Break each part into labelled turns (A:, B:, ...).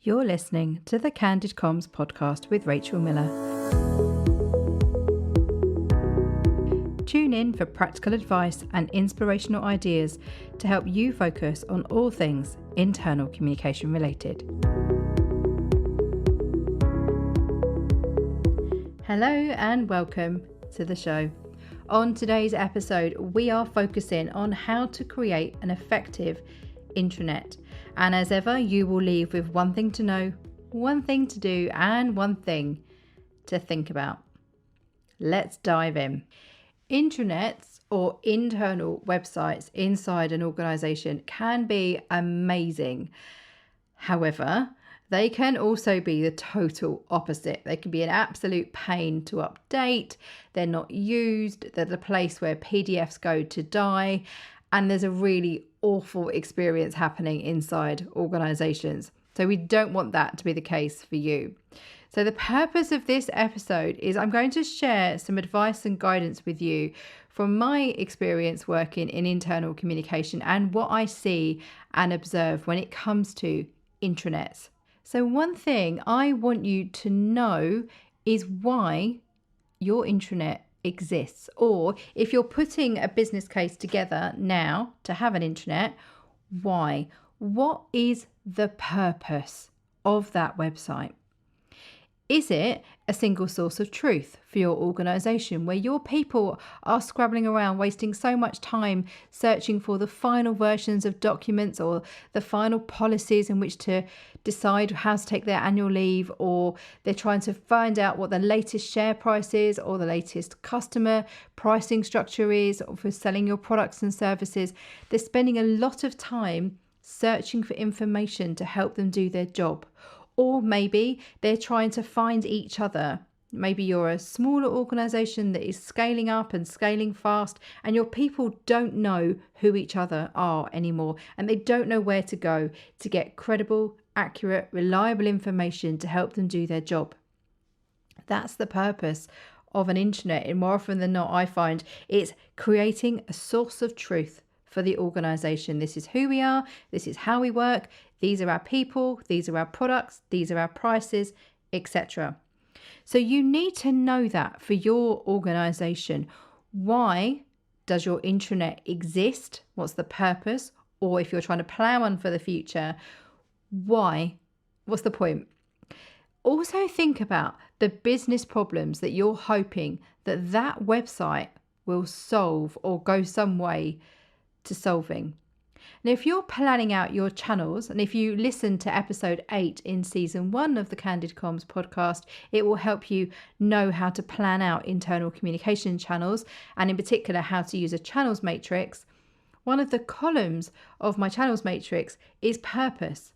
A: You're listening to the Candid Comms podcast with Rachel Miller. Tune in for practical advice and inspirational ideas to help you focus on all things internal communication related. Hello and welcome to the show. On today's episode, we are focusing on how to create an effective intranet. And as ever, you will leave with one thing to know, one thing to do, and one thing to think about. Let's dive in. Intranets or internal websites inside an organization can be amazing. However, they can also be the total opposite. They can be an absolute pain to update. They're not used. They're the place where PDFs go to die. And there's a really awful experience happening inside organizations. So we don't want that to be the case for you. So the purpose of this episode is I'm going to share some advice and guidance with you from my experience working in internal communication and what I see and observe when it comes to intranets. So one thing I want you to know is why your intranet exists, or if you're putting a business case together now to have an intranet, why? What is the purpose of that website? Is it a single source of truth for your organization where your people are scrabbling around, wasting so much time searching for the final versions of documents or the final policies in which to decide how to take their annual leave, or they're trying to find out what the latest share price is or the latest customer pricing structure is for selling your products and services? They're spending a lot of time searching for information to help them do their job. Or maybe they're trying to find each other. Maybe you're a smaller organization that is scaling up and scaling fast, and your people don't know who each other are anymore, and they don't know where to go to get credible, accurate, reliable information to help them do their job. That's the purpose of an intranet. And more often than not, I find it's creating a source of truth for the organization. This is who we are. This is how we work. These are our people. These are our products. These are our prices, etc. So you need to know that for your organization. Why does your intranet exist? What's the purpose? Or if you're trying to plan one for the future, why? What's the point? Also think about the business problems that you're hoping that that website will solve or go some way to solving. Now, if you're planning out your channels, and if you listen to episode 8 in season 1 of the Candid Comms podcast, it will help you know how to plan out internal communication channels, and in particular, how to use a channels matrix. One of the columns of my channels matrix is purpose.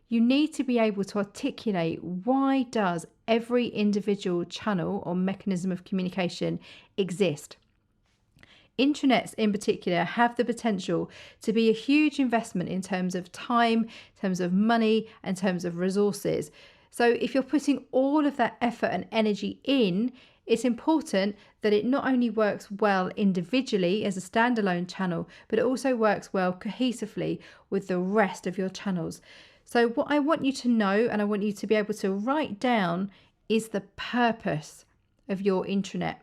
A: You need to be able to articulate, why does every individual channel or mechanism of communication exist? Intranets in particular have the potential to be a huge investment in terms of time, in terms of money, in terms of resources. So if you're putting all of that effort and energy in, it's important that it not only works well individually as a standalone channel, but it also works well cohesively with the rest of your channels. So what I want you to know, and I want you to be able to write down, is the purpose of your intranet.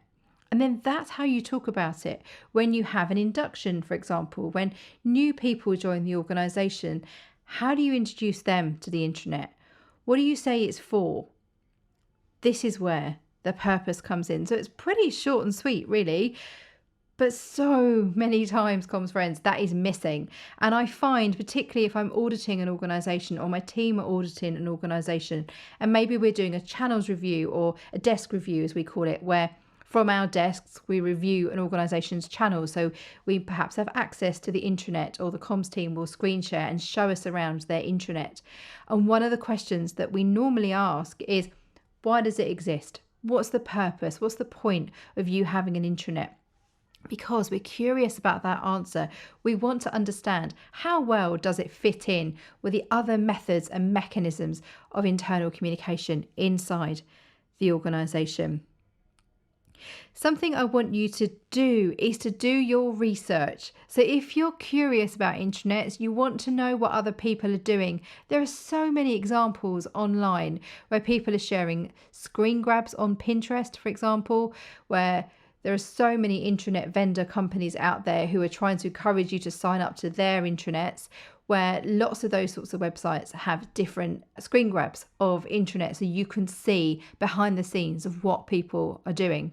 A: And then that's how you talk about it. When you have an induction, for example, when new people join the organization, how do you introduce them to the intranet? What do you say it's for? This is where the purpose comes in. So it's pretty short and sweet, really. But so many times, comms friends, that is missing. And I find, particularly if I'm auditing an organization or my team are auditing an organization, and maybe we're doing a channels review or a desk review, as we call it, where from our desks, we review an organization's channels. So we perhaps have access to the intranet, or the comms team will screen share and show us around their intranet. And one of the questions that we normally ask is, why does it exist? What's the purpose? What's the point of you having an intranet? Because we're curious about that answer. We want to understand, how well does it fit in with the other methods and mechanisms of internal communication inside the organization? Something I want you to do is to do your research. So if you're curious about intranets, you want to know what other people are doing, there are so many examples online where people are sharing screen grabs on Pinterest, for example, where there are so many intranet vendor companies out there who are trying to encourage you to sign up to their intranets, where lots of those sorts of websites have different screen grabs of intranets so you can see behind the scenes of what people are doing.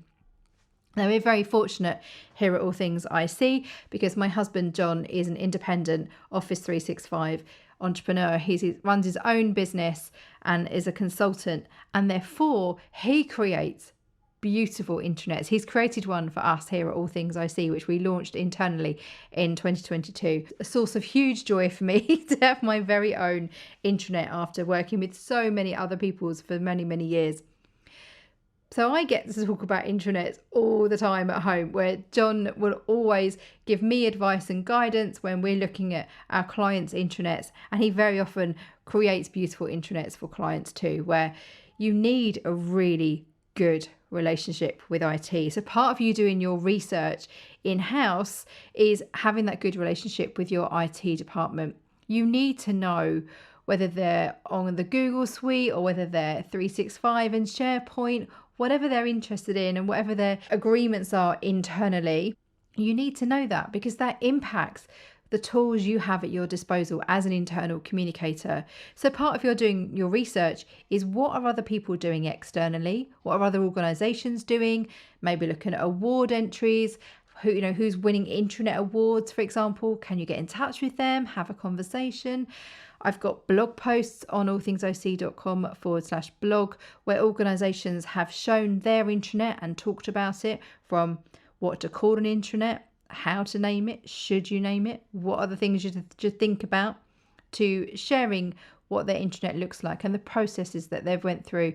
A: Now, we're very fortunate here at All Things IC because my husband, John, is an independent Office 365 entrepreneur. He runs his own business and is a consultant, and therefore he creates beautiful intranets. He's created one for us here at All Things IC, which we launched internally in 2022. A source of huge joy for me to have my very own intranet after working with so many other people's for many, many years. So I get to talk about intranets all the time at home, where John will always give me advice and guidance when we're looking at our clients' intranets. And he very often creates beautiful intranets for clients too, where you need a really good relationship with IT. So part of you doing your research in-house is having that good relationship with your IT department. You need to know whether they're on the Google Suite or whether they're 365 and SharePoint, whatever they're interested in and whatever their agreements are internally. You need to know that because that impacts the tools you have at your disposal as an internal communicator. So part of your doing your research is what are other people doing externally? What are other organizations doing? Maybe looking at award entries. Who's winning intranet awards, for example. Can you get in touch with them? Have a conversation. I've got blog posts on allthingsic.com/blog where organizations have shown their intranet and talked about it, from what to call an intranet, how to name it, should you name it, what are the things you should think about, to sharing what their intranet looks like and the processes that they've went through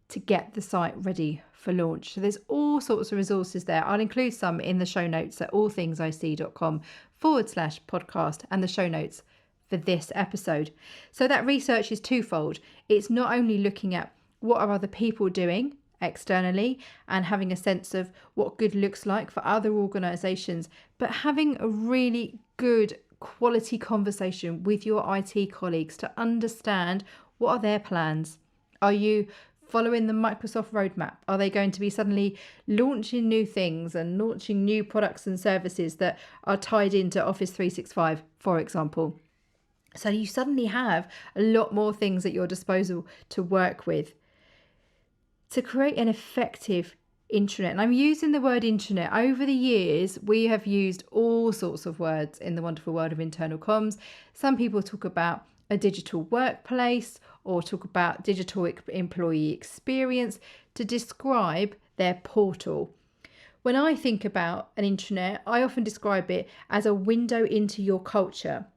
A: to get the site ready for launch. So there's all sorts of resources there. I'll include some in the show notes at allthingsic.com/podcast and the show notes for this episode. So that research is twofold. It's not only looking at what are other people doing externally and having a sense of what good looks like for other organizations, but having a really good quality conversation with your IT colleagues to understand what are their plans. Are you following the Microsoft roadmap? Are they going to be suddenly launching new things and launching new products and services that are tied into Office 365, for example? So you suddenly have a lot more things at your disposal to work with to create an effective intranet. And I'm using the word intranet. Over the years, we have used all sorts of words in the wonderful world of internal comms. Some people talk about a digital workplace or talk about digital employee experience to describe their portal. When I think about an intranet, I often describe it as a window into your culture.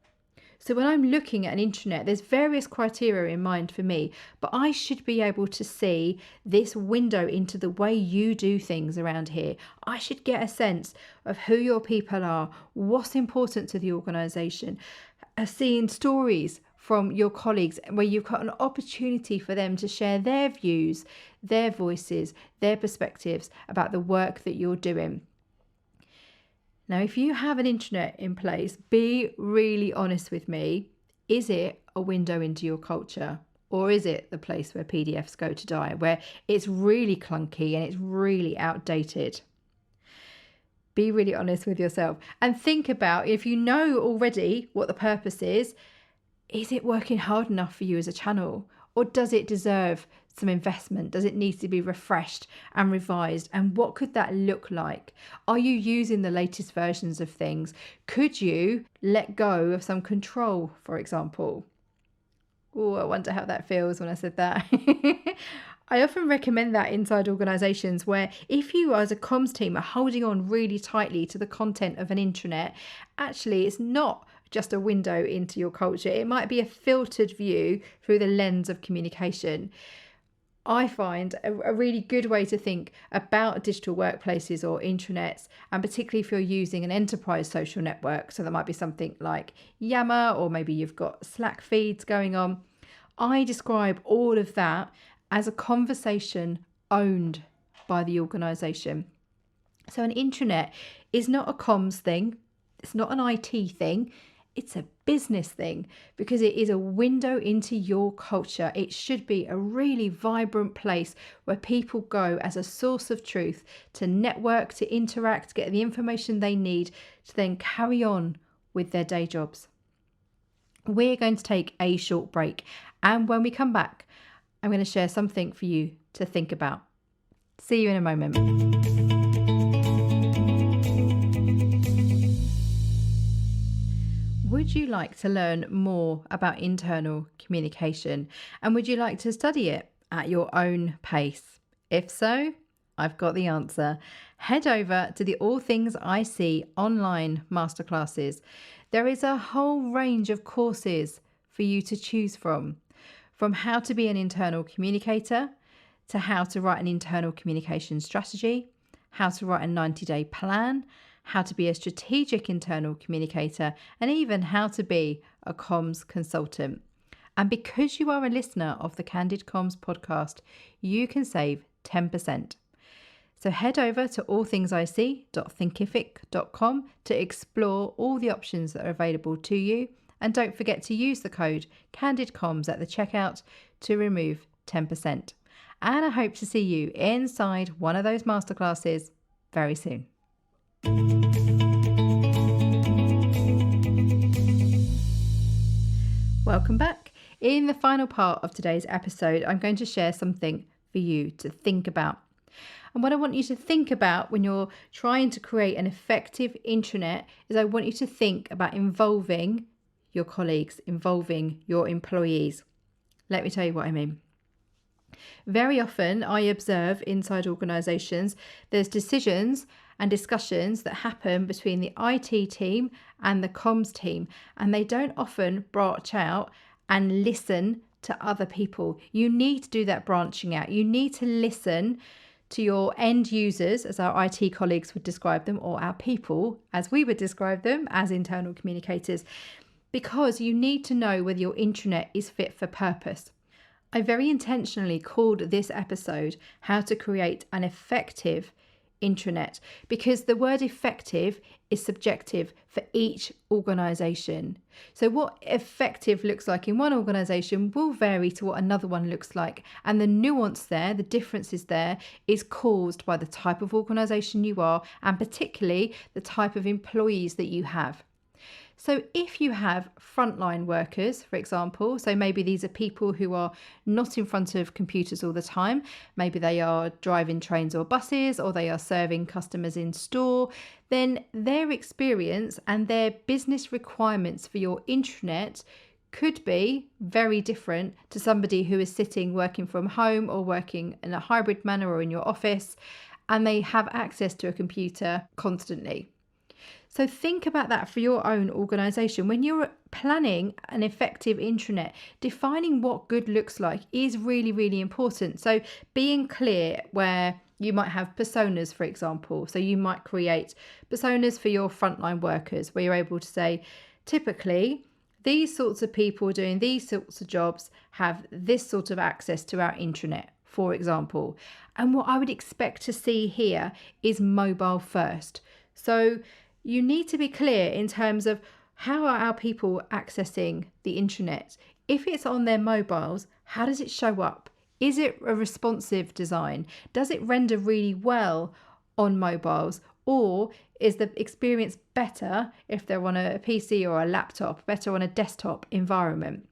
A: So when I'm looking at an intranet, there's various criteria in mind for me, but I should be able to see this window into the way you do things around here. I should get a sense of who your people are, what's important to the organisation, seeing stories from your colleagues where you've got an opportunity for them to share their views, their voices, their perspectives about the work that you're doing. Now, if you have an intranet in place, be really honest with me. Is it a window into your culture? Or is it the place where PDFs go to die, where it's really clunky and it's really outdated? Be really honest with yourself and think about, if you know already what the purpose is it working hard enough for you as a channel? Or does it deserve some investment? Does it need to be refreshed and revised? And what could that look like? Are you using the latest versions of things? Could you let go of some control, for example? Oh, I wonder how that feels when I said that. I often recommend that inside organisations where if you as a comms team are holding on really tightly to the content of an intranet, actually it's not just a window into your culture. It might be a filtered view through the lens of communication. I find a really good way to think about digital workplaces or intranets, and particularly if you're using an enterprise social network, so that might be something like Yammer, or maybe you've got Slack feeds going on. I describe all of that as a conversation owned by the organisation. So an intranet is not a comms thing, it's not an IT thing, it's a business thing, because it is a window into your culture. It should be a really vibrant place where people go as a source of truth to network, to interact, get the information they need to then carry on with their day jobs. We're going to take a short break, and when we come back, I'm going to share something for you to think about. See you in a moment. Would you like to learn more about internal communication, and would you like to study it at your own pace? If so, I've got the answer. Head over to the All Things IC Online Masterclasses. There is a whole range of courses for you to choose from how to be an internal communicator, to how to write an internal communication strategy, how to write a 90-day plan, how to be a strategic internal communicator, and even how to be a comms consultant. And because you are a listener of the Candid Comms podcast, you can save 10%. So head over to allthingsic.thinkific.com to explore all the options that are available to you. And don't forget to use the code CandidComms at the checkout to remove 10%. And I hope to see you inside one of those masterclasses very soon. Welcome back. In the final part of today's episode, I'm going to share something for you to think about. And what I want you to think about when you're trying to create an effective intranet is I want you to think about involving your colleagues, involving your employees. Let me tell you what I mean. Very often I observe inside organisations, there's decisions and discussions that happen between the IT team and the comms team, and they don't often branch out and listen to other people. You need to do that branching out. You need to listen to your end users, as our IT colleagues would describe them, or our people, as we would describe them as internal communicators, because you need to know whether your intranet is fit for purpose. I very intentionally called this episode How to Create an Effective Intranet, because the word effective is subjective for each organisation. So what effective looks like in one organisation will vary to what another one looks like. And the nuance there, the differences there, is caused by the type of organisation you are, and particularly the type of employees that you have. So if you have frontline workers, for example, so maybe these are people who are not in front of computers all the time, maybe they are driving trains or buses, or they are serving customers in store, then their experience and their business requirements for your intranet could be very different to somebody who is sitting working from home or working in a hybrid manner or in your office, and they have access to a computer constantly. So think about that for your own organisation. When you're planning an effective intranet, defining what good looks like is really, really important. So being clear where you might have personas, for example. So you might create personas for your frontline workers, where you're able to say, typically, these sorts of people doing these sorts of jobs have this sort of access to our intranet, for example. And what I would expect to see here is mobile first. So you need to be clear in terms of how are our people accessing the intranet. If it's on their mobiles, how does it show up? Is it a responsive design? Does it render really well on mobiles? Or is the experience better if they're on a PC or a laptop, better on a desktop environment?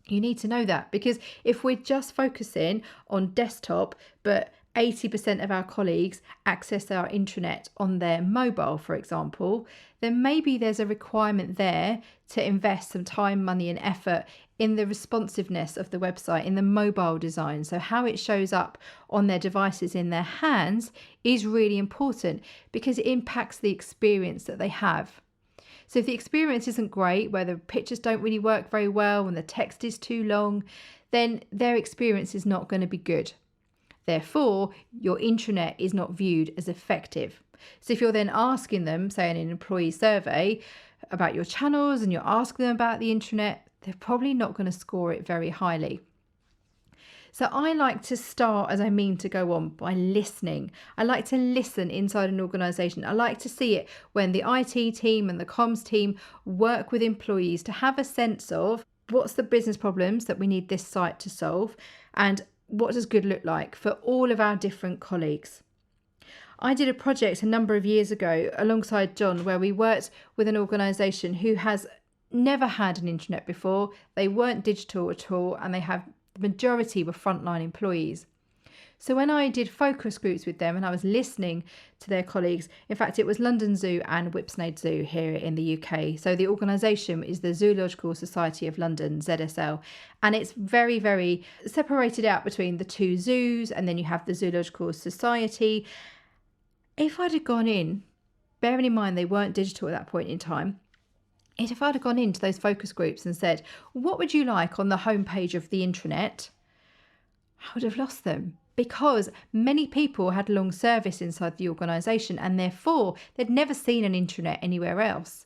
A: You need to know that, because if we're just focusing on desktop, but 80% of our colleagues access our intranet on their mobile, for example, then maybe there's a requirement there to invest some time, money and effort in the responsiveness of the website, in the mobile design. So how it shows up on their devices in their hands is really important, because it impacts the experience that they have. So if the experience isn't great, where the pictures don't really work very well and the text is too long, then their experience is not going to be good. Therefore, your intranet is not viewed as effective. So if you're then asking them, say in an employee survey, about your channels, and you're asking them about the intranet, they're probably not going to score it very highly. So I like to start as I mean to go on by listening. I like to listen inside an organisation. I like to see it when the IT team and the comms team work with employees to have a sense of what's the business problems that we need this site to solve and what does good look like for all of our different colleagues. I did a project a number of years ago alongside John where we worked with an organisation who has never had an intranet before. They weren't digital at all, and the majority were frontline employees. So when I did focus groups with them and I was listening to their colleagues, in fact, it was London Zoo and Whipsnade Zoo here in the UK. So the organisation is the Zoological Society of London, ZSL, and it's very, very separated out between the two zoos, and then you have the Zoological Society. If I'd have gone in, bearing in mind they weren't digital at that point in time, if I'd have gone into those focus groups and said, what would you like on the homepage of the intranet? I would have lost them, because many people had long service inside the organisation and therefore they'd never seen an intranet anywhere else.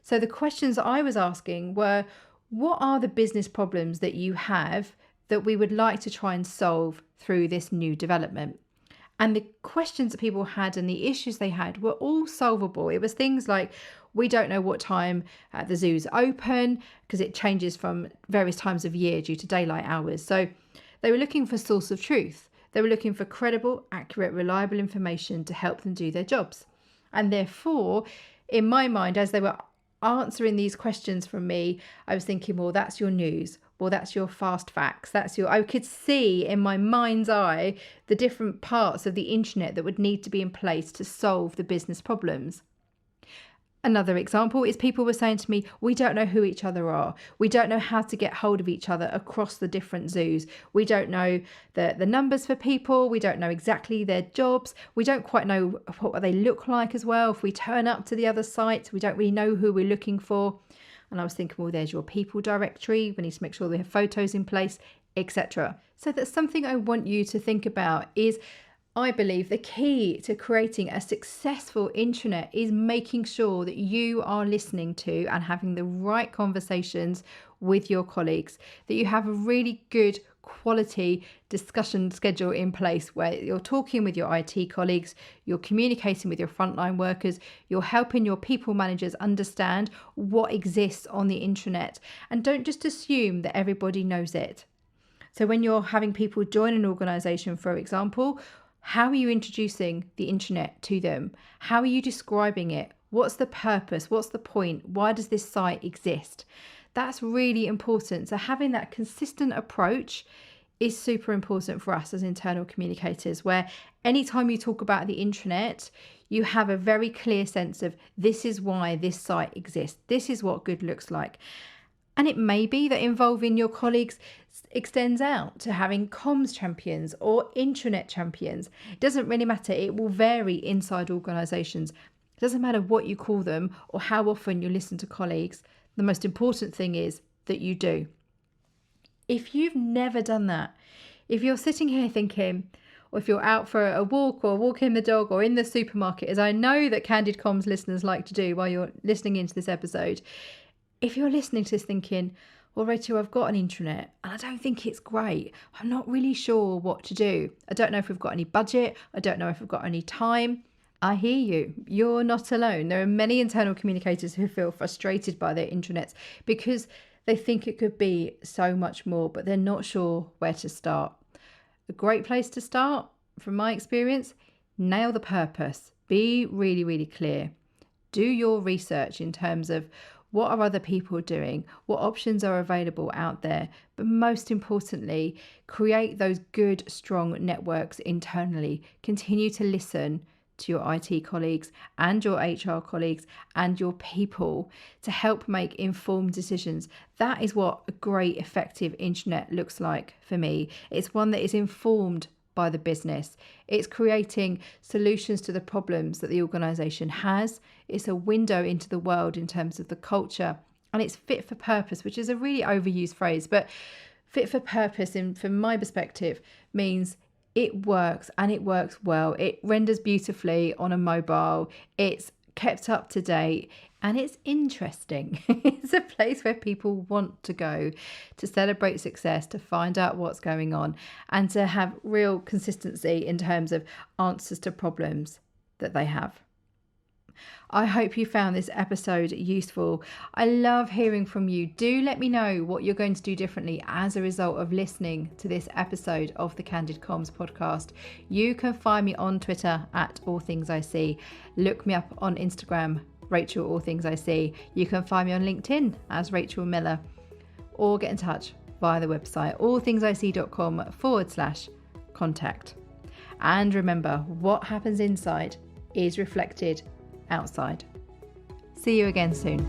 A: So the questions I was asking were, what are the business problems that you have that we would like to try and solve through this new development? And the questions that people had and the issues they had were all solvable. It was things like, we don't know what time the zoo's open because it changes from various times of year due to daylight hours. So they were looking for source of truth. They were looking for credible, accurate, reliable information to help them do their jobs. And therefore, in my mind, as they were answering these questions from me, I was thinking, well, that's your news. Well, that's your fast facts. I could see in my mind's eye the different parts of the internet that would need to be in place to solve the business problems. Another example is people were saying to me, we don't know who each other are. We don't know how to get hold of each other across the different zoos. We don't know the numbers for people. We don't know exactly their jobs. We don't quite know what they look like as well. If we turn up to the other sites, we don't really know who we're looking for. And I was thinking, well, there's your people directory. We need to make sure they have photos in place, etc. So that's something I want you to think about is, I believe the key to creating a successful intranet is making sure that you are listening to and having the right conversations with your colleagues, that you have a really good quality discussion schedule in place where you're talking with your IT colleagues, you're communicating with your frontline workers, you're helping your people managers understand what exists on the intranet, and don't just assume that everybody knows it. So when you're having people join an organization, for example, how are you introducing the intranet to them? How are you describing it? What's the purpose? What's the point? Why does this site exist? That's really important. So having that consistent approach is super important for us as internal communicators, where anytime you talk about the intranet, you have a very clear sense of this is why this site exists. This is what good looks like. And it may be that involving your colleagues extends out to having comms champions or intranet champions. It doesn't really matter. It will vary inside organisations. It doesn't matter what you call them or how often you listen to colleagues. The most important thing is that you do. If you've never done that, if you're sitting here thinking, or if you're out for a walk or walking the dog or in the supermarket, as I know that Candid Comms listeners like to do while you're listening into this episode, if you're listening to this thinking, well, Rachel, I've got an intranet and I don't think it's great. I'm not really sure what to do. I don't know if we've got any budget. I don't know if we've got any time. I hear you. You're not alone. There are many internal communicators who feel frustrated by their intranets because they think it could be so much more, but they're not sure where to start. A great place to start, from my experience, nail the purpose. Be really, really clear. Do your research in terms of what are other people doing? What options are available out there? But most importantly, create those good, strong networks internally. Continue to listen to your IT colleagues and your HR colleagues and your people to help make informed decisions. That is what a great, effective intranet looks like for me. It's one that is informed by the business. It's creating solutions to the problems that the organisation has. It's a window into the world in terms of the culture, and it's fit for purpose, which is a really overused phrase, but fit for purpose, from my perspective, means it works and it works well. It renders beautifully on a mobile. It's kept up to date. And it's interesting. It's a place where people want to go to celebrate success, to find out what's going on, and to have real consistency in terms of answers to problems that they have. I hope you found this episode useful. I love hearing from you. Do let me know what you're going to do differently as a result of listening to this episode of the Candid Comms podcast. You can find me on Twitter at All Things IC. Look me up on Instagram, Rachel All Things IC. You can find me on LinkedIn as Rachel Miller, or get in touch via the website allthingsic.com/contact. And remember, what happens inside is reflected outside. See you again soon.